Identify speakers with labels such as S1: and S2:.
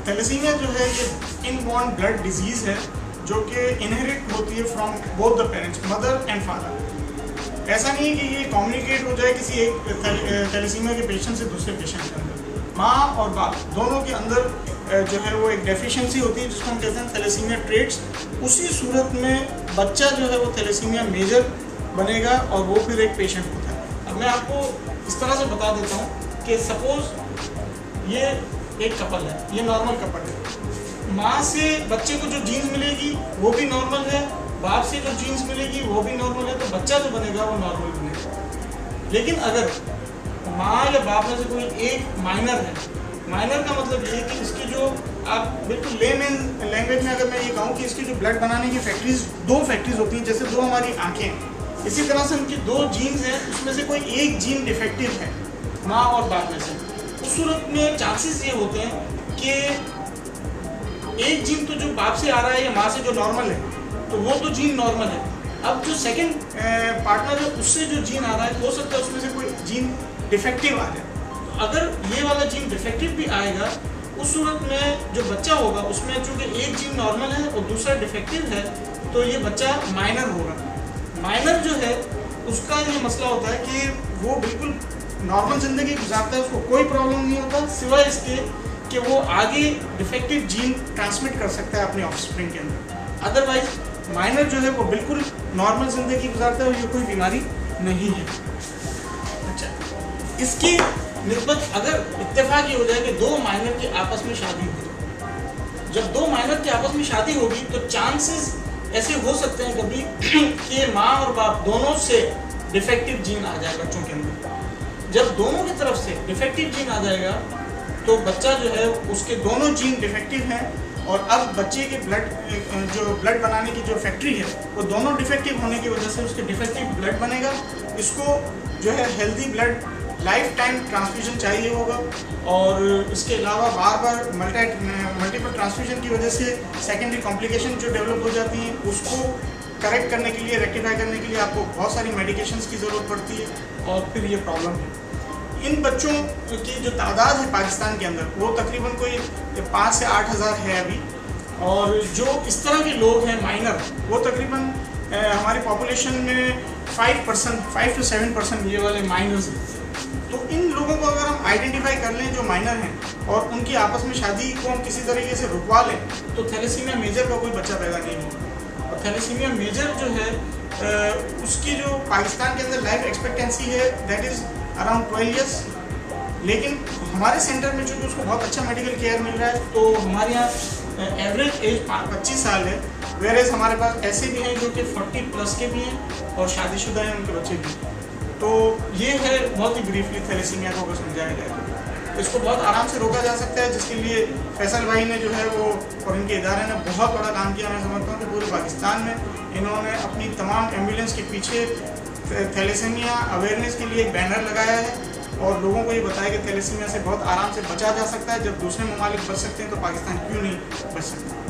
S1: Thalassaemia जो है ये इनबॉर्न ब्लड डिजीज़ है जो कि इनहेरिट होती है from both the parents, mother and father. ऐसा नहीं है कि ये कम्युनिकेट हो जाए किसी एक थैलेसीमिया के पेशेंट से दूसरे पेशेंट के अंदर। माँ और बाप दोनों के अंदर जो है वो एक डेफिशिएंसी होती है जिसको हम कहते हैं थैलेसीमिया ट्रेट्स। उसी सूरत में बच्चा जो है वो थैलेसीमिया मेजर बनेगा और वो फिर एक पेशेंट होता है। अब मैं आपको इस तरह से बता देता हूँ कि सपोज ये एक कपल है, ये नॉर्मल कपल है। माँ से बच्चे को जो जीन्स मिलेगी वो भी नॉर्मल है, बाप से जो जीन्स मिलेगी वो भी नॉर्मल है, तो बच्चा जो बनेगा वो नॉर्मल बनेगा। लेकिन अगर माँ या बाप में से कोई एक माइनर है, माइनर का मतलब ये कि इसकी जो आप बिल्कुल लेमैन लैंग्वेज में अगर मैं ये कहूँ कि इसकी जो ब्लड बनाने की फैक्ट्रीज, दो फैक्ट्रीज होती हैं, जैसे दो हमारी आँखें हैं, इसी तरह से उनकी दो जीन्स हैं, उसमें से कोई एक जीन डिफेक्टिव है माँ और बाप में से, उस सूरत में चांसेस ये होते हैं कि एक जीन तो जो बाप से आ रहा है या माँ से जो नॉर्मल है तो वो तो जीन नॉर्मल है। अब जो सेकंड पार्टनर है उससे जो जीन आ रहा है हो सकता है उसमें से कोई जीन डिफेक्टिव आ जाए। तो अगर ये वाला जीन डिफेक्टिव भी आएगा उस सूरत में जो बच्चा होगा उसमें चूँकि एक जीन नॉर्मल है और दूसरा डिफेक्टिव है तो ये बच्चा माइनर होगा। माइनर जो है उसका ये मसला होता है कि वो बिल्कुल नॉर्मल ज़िंदगी गुजारता है, उसको कोई प्रॉब्लम नहीं होता सिवाय इसके कि वो आगे डिफेक्टिव जीन ट्रांसमिट कर सकता है अपने ऑफस्प्रिंग के अंदर। अदरवाइज माइनर जो है वो बिल्कुल नॉर्मल ज़िंदगी गुजारता है और ये कोई बीमारी नहीं है। अच्छा, इसकी निस्बत अगर इत्तेफाक ये हो जाए कि दो माइनर की आपस में शादी हो, जब दो माइनर की आपस में शादी होगी तो चांसेस ऐसे हो सकते हैं कभी कि माँ और बाप दोनों से डिफेक्टिव जीन आ जाए बच्चों के अंदर। जब दोनों की तरफ से डिफेक्टिव जीन आ जाएगा तो बच्चा जो है उसके दोनों जीन डिफेक्टिव हैं और अब बच्चे के ब्लड बनाने की जो फैक्ट्री है वो दोनों डिफेक्टिव होने की वजह से उसके डिफेक्टिव ब्लड बनेगा। इसको जो है healthy blood life time transfusion चाहिए होगा और इसके अलावा बार बार मल्टीपल ट्रांसफ्यूजन की वजह से सेकेंडरी कॉम्प्लिकेशन जो डेवलप हो जाती हैं उसको करेक्ट करने के लिए, रेक्टिफाई करने के लिए आपको बहुत सारी मेडिकेशंस की ज़रूरत पड़ती है और फिर ये प्रॉब्लम है। इन बच्चों की जो तादाद है पाकिस्तान के अंदर वो तकरीबन कोई 5 से 8 हज़ार है अभी, और जो इस तरह के लोग हैं माइनर वो तकरीबन हमारी पॉपुलेशन में 5 to 7% ये वाले माइनर्स हैं। तो इन लोगों को अगर हम आइडेंटिफाई कर लें जो माइनर हैं और उनकी आपस में शादी को हम किसी तरीके से रुकवा लें तो थैलेसीमिया मेजर का कोई बच्चा पैदा नहीं होगा। और थैलेसीमिया मेजर जो है उसकी जो पाकिस्तान के अंदर लाइफ एक्सपेक्टेंसी है दैट इज़ अराउंड 12 ईयर्स। लेकिन हमारे सेंटर में चूँकि उसको बहुत अच्छा मेडिकल केयर मिल रहा है तो हमारे यहाँ एवरेज एज 25 साल है, वेरेज हमारे पास ऐसे भी हैं जो कि 40 प्लस के भी हैं और शादीशुदा हैं, उनके बच्चे भी। तो ये है बहुत ही ब्रीफली थैलेसीमिया को अगर समझाया जाए तो इसको बहुत आराम से रोका जा सकता है, जिसके लिए फैसल भाई ने जो है वो और इनके इदारे ने बहुत बड़ा काम किया। मैं समझता हूँ कि पूरे पाकिस्तान में इन्होंने अपनी तमाम एम्बुलेंस के पीछे थैलेसीमिया अवेयरनेस के लिए एक बैनर लगाया है और लोगों को ये बताया कि थैलेसीमिया से बहुत आराम से बचा जा सकता है। जब दूसरे ममालिक बच सकते हैं तो पाकिस्तान क्यों नहीं बच सकता।